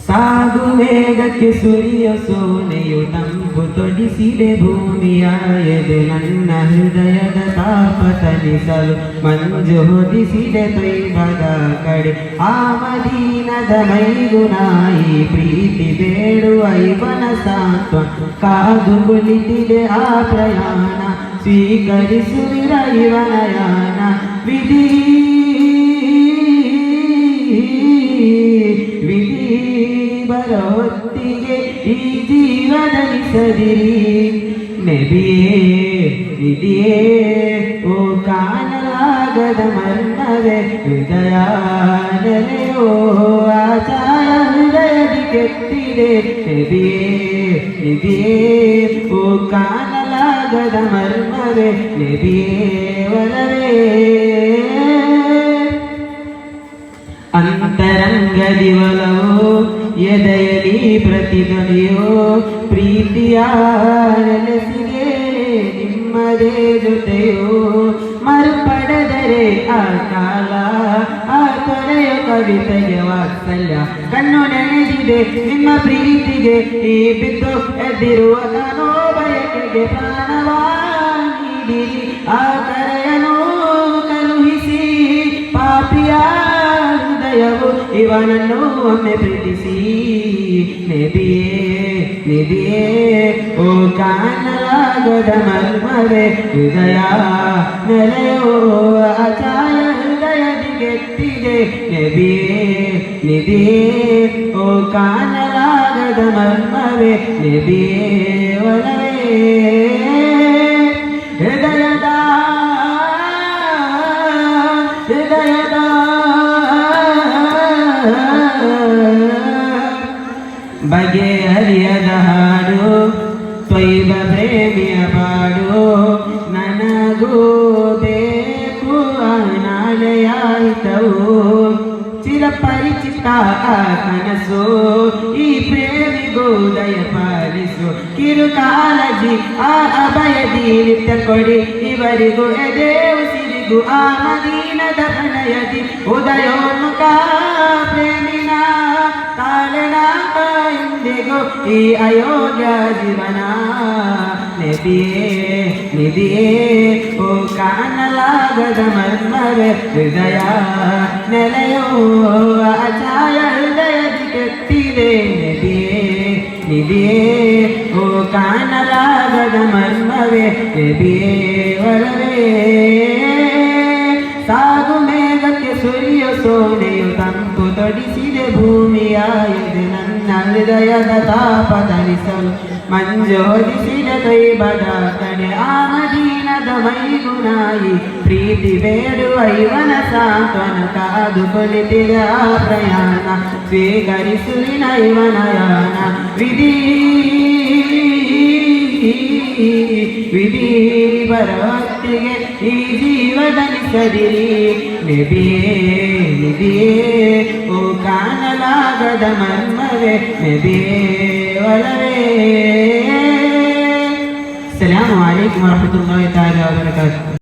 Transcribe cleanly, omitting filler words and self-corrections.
ಸಾಗುವೇಗಕ್ಕೆ ಸುರಿಯ ಸೋನೆಯು ತಂಪು ತೊಡಿಸಿದೆ ಭೂಮಿಯಾಯದು ನನ್ನ ಹೃದಯದ ತಾಪ ತಣಿಸಲು ಮಂಜು ಹೊದಿಸಿದೆ ತೊಯ್ಬದ ಕಡೆ ಆ ಮದೀನದ ಮೈಗುನಾಯಿ ಪ್ರೀತಿ ಬೇಡುವ ಇವನ ಸಾಂತ್ವ ಕಾದು ಕುಳಿತಿದೆ ಆ ಪ್ರಯಾಣ ಸ್ವೀಕರಿಸುವಿರ ಇವನ ಯಾನ ವಿಧಿ ಬರೋತ್ತಿಗೆ ಈ ಜೀವದಲ್ಲಿ ಸದಿರಿ ನಬಿಯೇ ವಿಧಿಯೇ ಓ ಕಾಣಲಾಗದ ಮರ್ಮವೇ ಹೃದಯ ನೆಲೆಯೋ ಆಚಾರ ಹೃದಯದಿ ಕೆಟ್ಟಿದೆ ನಬಿಯೇ ವಿಧಿಯೇ ಓ ಕಾಣಲಾಗದ ಮರ್ಮವೇ ನಬಿಯೇ ಒಲವೇ ಅಂತರಂಗದಿ ಒಲವೋ ಎದೆಯಲಿ ಪ್ರತಿಧ್ವನಿಯೋ ಪ್ರೀತಿಯ ನೆಲೆಸಿಗೆ ನಿಮ್ಮದೇ ಜೊತೆಯೋ ಮರುಪಡೆದರೆ ಆ ಕಾಲ ಆ ತೊರೆಯ ಕವಿತೆಗೆ ವಾತ್ಸಲ್ಯ ಕಣ್ಣು ನೆನೆದಿದೆ ನಿಮ್ಮ ಪ್ರೀತಿಗೆ ಈ ಬಿದ್ದು ಎದ್ದಿರುವ ತಾನೋ ಬಯಕೆಗೆ ಪ್ರಾಣವಾ ನೀಡಿರಿ ಆ ಕರೆಯನು ಕಳುಹಿಸಿ ಪಾಪಿಯ ಇವನನ್ನು ಒಮ್ಮೆ ಪ್ರೀತಿಸಿ ನಬಿಯೇ ನಬಿಯೇ ಓ ಕಾಣಲಾಗದ ಮರ್ಮವೇ ಹೃದಯ ನೆಲೆಯೋ ಅಚಾಯ ಹೃದಯದಿ ಕೆಟ್ಟಿದೆ ನಬಿಯೇ ನಬಿಯೇ ಓ ಕಾಣಲಾಗದ ಮರ್ಮವೇ ನಬಿಯೇ ಒಲವೇ ಹೃದಯದ ಬಗೆಹರಿಯದ ಹಾಡು ತ್ವಯ್ಬ ಪ್ರೇಮಿಯ ಪಾಡು ನನಗೂ ಬೇಕು ಆ ನಾಳೆಯಾಯಿತವು ಚಿರಪರಿಚಿತ ಕನಸು ಈ ಪ್ರೇಮಿಗೂ ದಯ ಪಾಲಿಸು ಕಿರುಕಾಲಜಿ ಆ ಅಭಯದಿ ನಿತ್ಯ ಕೊಡಿ ಇವರಿಗೂ ಎದೆ ಉಸಿರಿಗೂ ಆ ಮದೀನದ ಪ್ರಣಯದಿ ಉದಯೋನ್ಮುಖ ಪ್ರೇಮಿನ ತಾಳೆನ ಇಂದಿಗೂ ಈ ಅಯೋಗ್ಯ ಜೀವನ ನಬಿಯೇ ನಬಿಯೇ ಓ ಕಾಣಲಾಗದ ಮರ್ಮವೇ ಹೃದಯ ನೆಲೆಯೋ ಅಚಾಯ ಹೃದಯದಿ ಕೆಟ್ಟಿದೆ ನಬಿಯೇ ನಬಿಯೇ ಓ ಕಾಣಲಾಗದ ಮರ್ಮವೇ ನಬಿಯೇ ಒಲವೇ ಸಾಗು ಮೇಘಕ್ಕೆ ಸುರಿಯೋ ಸೋನೆಯು ತಂಪು ತೊಡಿಸಿದೆ ಭೂಮಿಯಾಯಿದೆ ನನ್ನ ಹೃದಯದ ತಾಪ ತಣಿಸಲು ಮಂಜು ಹೊದಿಸಿದೆ ತೊಯ್ಬದ ಕಡೆ ಆ ಮದೀನದ ಮೈಗುನಾಯಿ ಪ್ರೀತಿ ಬೇಡುವ ಇವನ ಸಾಂತ್ವನ ಕಾದು ಕುಳಿತಿದೆ ಆ ಪ್ರಯಾಣ ಸ್ವೀಕರಿಸುವಿನ ಇವನ ಯಾನ ವಿಧಿ ವಿಧಿ ಬರೋತ್ತಿಗೆ ಈ ಜೀವದಲ್ಲಿ ಸದಿರಿ ನಬಿಯೇ ನಬಿಯೇ ಓ ಕಾಣಲಾಗದ ಮರ್ಮವೇ ನಬಿಯೇ ಒಲವೇ. ಅಸ್ಸಲಾಮು ಅಲೈಕುಂ ವರಹಮತುಲ್ಲಾಹಿ ತಆಲಾ ವಬರಕಾತುಹು.